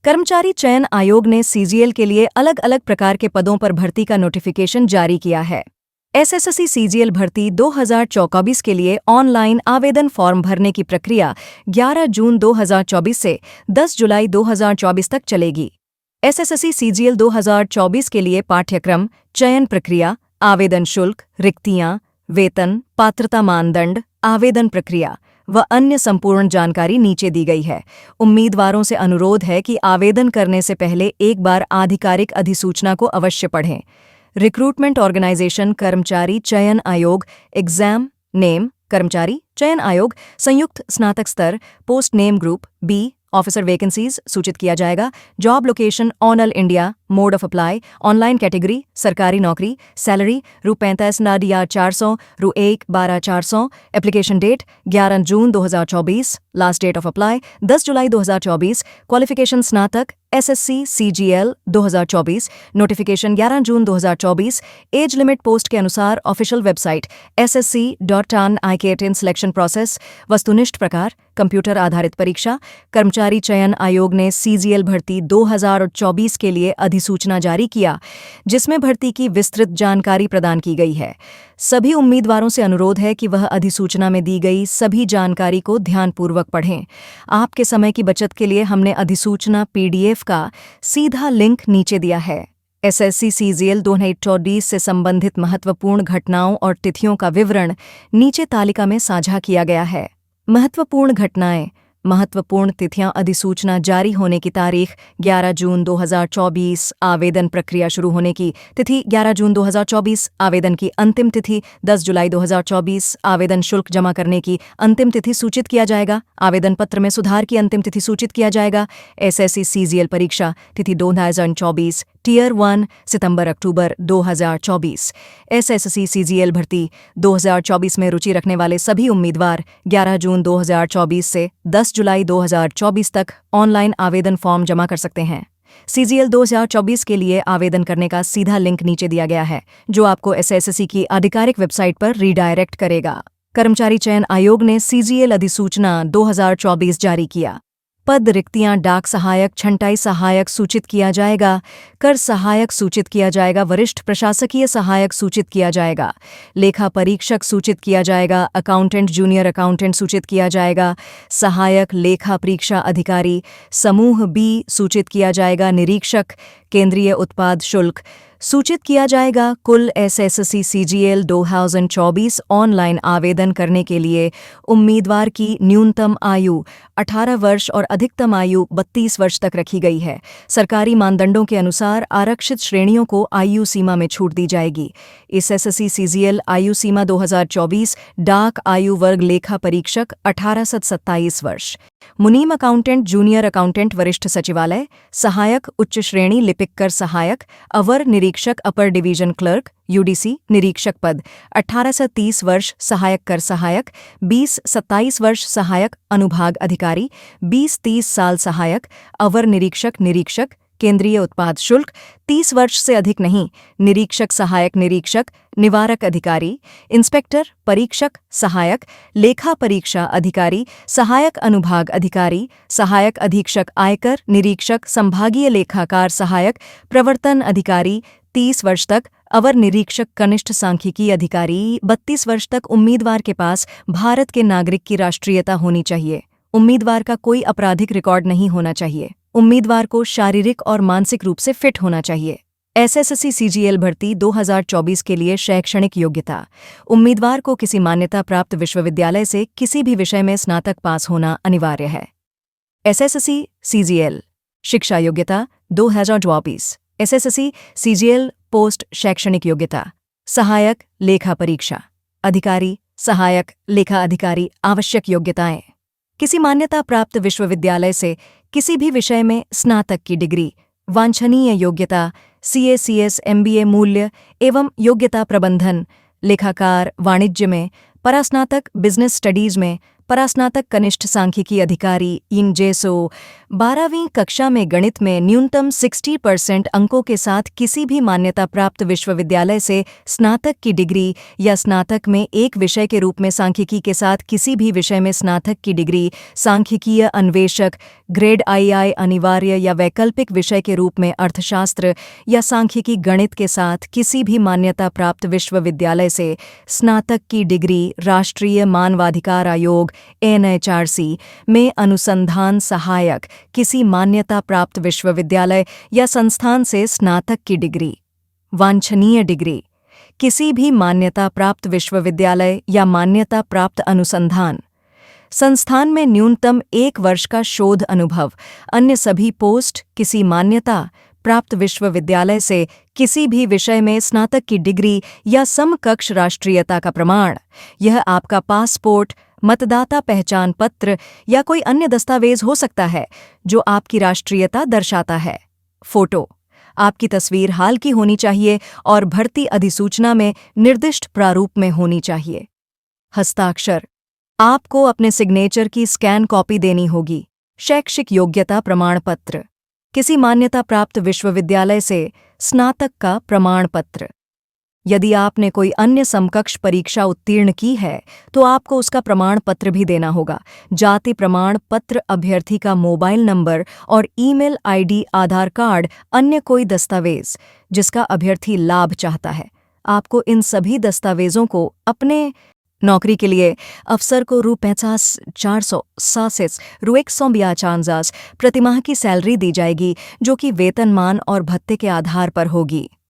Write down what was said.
कर्मचारी चयन आयोग ने सीजीएल के लिए अलग अलग प्रकार के पदों पर भर्ती का नोटिफिकेशन जारी किया है। एसएससी सीजीएल भर्ती 2024 के लिए ऑनलाइन आवेदन फॉर्म भरने की प्रक्रिया 11 जून 2024 से 10 जुलाई 2024 तक चलेगी। एसएससी सीजीएल 2024 के लिए पाठ्यक्रम, चयन प्रक्रिया, आवेदन शुल्क, रिक्तियां, वेतन, पात्रता मानदंड, आवेदन प्रक्रिया व अन्य संपूर्ण जानकारी नीचे दी गई है। उम्मीदवारों से अनुरोध है कि आवेदन करने से पहले एक बार आधिकारिक अधिसूचना को अवश्य पढ़ें। रिक्रूटमेंट ऑर्गेनाइजेशन कर्मचारी चयन आयोग एग्जाम नेम कर्मचारी चयन आयोग संयुक्त स्नातक स्तर post name group B officer vacancies सूचित किया जाएगा। Job location all India, mode of apply online, category सरकारी नौकरी, salary ₹35,400 ₹1,12,400। Application date 11 June 2024, last date of apply 10 July 2024। Qualification स्नातक SSC CGL 2024, notification 11 June 2024। Age limit post के अनुसार official website ssc.in selection process. वस्तुनिष्ठ प्रकार computer आधारित परीक्षा। कर्मचारी चयन आयोग ने सीजीएल भर्ती 2024 के लिए अधिसूचना जारी किया, जिसमें भर्ती की विस्तृत जानकारी प्रदान की गई है। सभी उम्मीदवारों से अनुरोध है कि वह अधिसूचना में दी गई सभी जानकारी को ध्यानपूर्वक पढ़ें। आपके समय की बचत के लिए हमने अधिसूचना पीडीएफ का सीधा लिंक नीचे दिया है। एसएससी सीजीएल 2024 से संबंधित महत्वपूर्ण घटनाओं और तिथियों का विवरण नीचे तालिका में साझा किया गया है। महत्वपूर्ण घटनाएं, महत्वपूर्ण तिथियां। अधिसूचना जारी होने की तारीख 11 जून 2024। आवेदन प्रक्रिया शुरू होने की तिथि 11 जून 2024। आवेदन की अंतिम तिथि 10 जुलाई 2024। आवेदन शुल्क जमा करने की अंतिम तिथि सूचित किया जाएगा। आवेदन पत्र में सुधार की अंतिम तिथि सूचित किया जाएगा। एसएससी सीजीएल परीक्षा तिथि 2024, टियर 1 सितंबर-अक्टूबर 2024। एसएससी सीजीएल भर्ती 2024 में रुचि रखने वाले सभी उम्मीदवार 11 जून 2024 से 10 जुलाई 2024 तक ऑनलाइन आवेदन फॉर्म जमा कर सकते हैं। सीजीएल 2024 के लिए आवेदन करने का सीधा लिंक नीचे दिया गया है, जो आपको एसएससी की आधिकारिक वेबसाइट पर रीडायरेक्ट करेगा। कर्मचारी चयन आयोग ने सीजीएल अधिसूचना 2024 जारी किया। पद रिक्तियां डाक सहायक, छंटाई सहायक सूचित किया जाएगा। कर सहायक सूचित किया जाएगा। वरिष्ठ प्रशासकीय सहायक सूचित किया जाएगा। लेखा परीक्षक सूचित किया जाएगा। अकाउंटेंट, जूनियर अकाउंटेंट सूचित किया जाएगा। सहायक लेखा परीक्षा अधिकारी समूह बी सूचित किया जाएगा। निरीक्षक केंद्रीय उत्पाद शुल्क सूचित किया जाएगा। कुल एसएससी सीजीएल 2024 ऑनलाइन आवेदन करने के लिए उम्मीदवार की न्यूनतम आयु 18 वर्ष और अधिकतम आयु 32 वर्ष तक रखी गई है। सरकारी मानदंडों के अनुसार आरक्षित श्रेणियों को आयु सीमा में छूट दी जाएगी। इस एसएससी सीजीएल आयु सीमा 2024 डाक आयु वर्ग लेखा परीक्षक 18 से 27 वर्ष, मुनीम अकाउंटेंट, जूनियर अकाउंटेंट, वरिष्ठ सचिवालय सहायक, उच्च श्रेणी लिपिक कर सहायक, अवर निरीक्षक, अपर डिवीजन क्लर्क यूडीसी निरीक्षक पद 18 से 30 वर्ष, सहायक कर सहायक 20-27 वर्ष, सहायक अनुभाग अधिकारी 20-30 साल, सहायक अवर निरीक्षक निरीक्षक केंद्रीय उत्पाद शुल्क 30 वर्ष से अधिक नहीं, निरीक्षक सहायक निरीक्षक निवारक अधिकारी, इंस्पेक्टर परीक्षक सहायक, लेखा परीक्षा अधिकारी, सहायक अनुभाग अधिकारी, सहायक अधीक्षक आयकर निरीक्षक, संभागीय लेखाकार सहायक, प्रवर्तन अधिकारी 30 वर्ष तक, अवर निरीक्षक कनिष्ठ सांख्यिकी अधिकारी 32 वर्ष तक। उम्मीदवार के पास भारत के नागरिक की राष्ट्रीयता होनी चाहिए। उम्मीदवार का कोई आपराधिक रिकॉर्ड नहीं होना चाहिए। उम्मीदवार को शारीरिक और मानसिक रूप से फिट होना चाहिए। एसएससी सीजीएल भर्ती 2024 के लिए शैक्षणिक योग्यता। उम्मीदवार को किसी मान्यता प्राप्त विश्वविद्यालय से किसी भी विषय में स्नातक पास होना अनिवार्य है। एसएससी सीजीएल शिक्षा योग्यता 2024। एसएससी सीजीएल पोस्ट शैक्षणिक योग्यता सहायक लेखा परीक्षा अधिकारी, सहायक लेखा अधिकारी। आवश्यक योग्यताएं: किसी मान्यता प्राप्त विश्वविद्यालय से किसी भी विषय में स्नातक की डिग्री। वांछनीय योग्यता: सीए, एमबीए। मूल्य एवं योग्यता: प्रबंधन, लेखाकार, वाणिज्य में, परास्नातक बिजनेस स्टडीज में, परास्नातक कनिष्ठ सांख्यिकी अधिकारी इन जेसो 12वीं कक्षा में गणित में न्यूनतम 60% अंकों के साथ किसी भी मान्यता प्राप्त विश्वविद्यालय से स्नातक की डिग्री या स्नातक में एक विषय के रूप में सांख्यिकी के साथ किसी भी विषय में स्नातक की डिग्री, सांख्यिकीय अन्वेषक ग्रेड II अनिवार्य या वैकल्पिक विषय के रूप में अर्थशास्त्र या सांख्यिकी गणित के साथ किसी भी मान्यता प्राप्त विश्वविद्यालय से स्नातक की डिग्री, राष्ट्रीय मानवाधिकार आयोग NHRC में अनुसंधान सहायक किसी मान्यता प्राप्त विश्वविद्यालय या संस्थान से स्नातक की डिग्री। वांछनीय डिग्री किसी भी मान्यता प्राप्त विश्वविद्यालय या मान्यता प्राप्त अनुसंधान संस्थान में न्यूनतम 1 वर्ष का शोध अनुभव। अन्य सभी पोस्ट किसी मान्यता प्राप्त विश्वविद्यालय से किसी भी विषय में स्नातक की डिग्री या समकक्ष राष्ट्रीयता का प्रमाण। यह आपका पासपोर्ट, मतदाता पहचान पत्र या कोई अन्य दस्तावेज हो सकता है जो आपकी राष्ट्रीयता दर्शाता है। फोटो आपकी तस्वीर हाल की होनी चाहिए और भर्ती अधिसूचना में निर्दिष्ट प्रारूप में होनी चाहिए। हस्ताक्षर आपको अपने सिग्नेचर की स्कैन कॉपी देनी होगी। शैक्षिक योग्यता प्रमाण पत्र किसी मान्यता प्राप्त विश्वविद्यालय से स्नातक का प्रमाण पत्र। यदि आपने कोई अन्य समकक्ष परीक्षा उत्तीर्ण की है तो आपको उसका प्रमाण पत्र भी देना होगा। जाति प्रमाण पत्र, अभ्यर्थी का मोबाइल नंबर और ईमेल ID, आधार कार्ड, अन्य कोई दस्तावेज जिसका अभ्यर्थी लाभ चाहता है। आपको इन सभी दस्तावेजों को अपने नौकरी के लिए अफसर को ₹50,400 प्रतिमाह की सैलरी दी जाएगी जो कि वेतनमान और भत्ते के आधार पर होगी।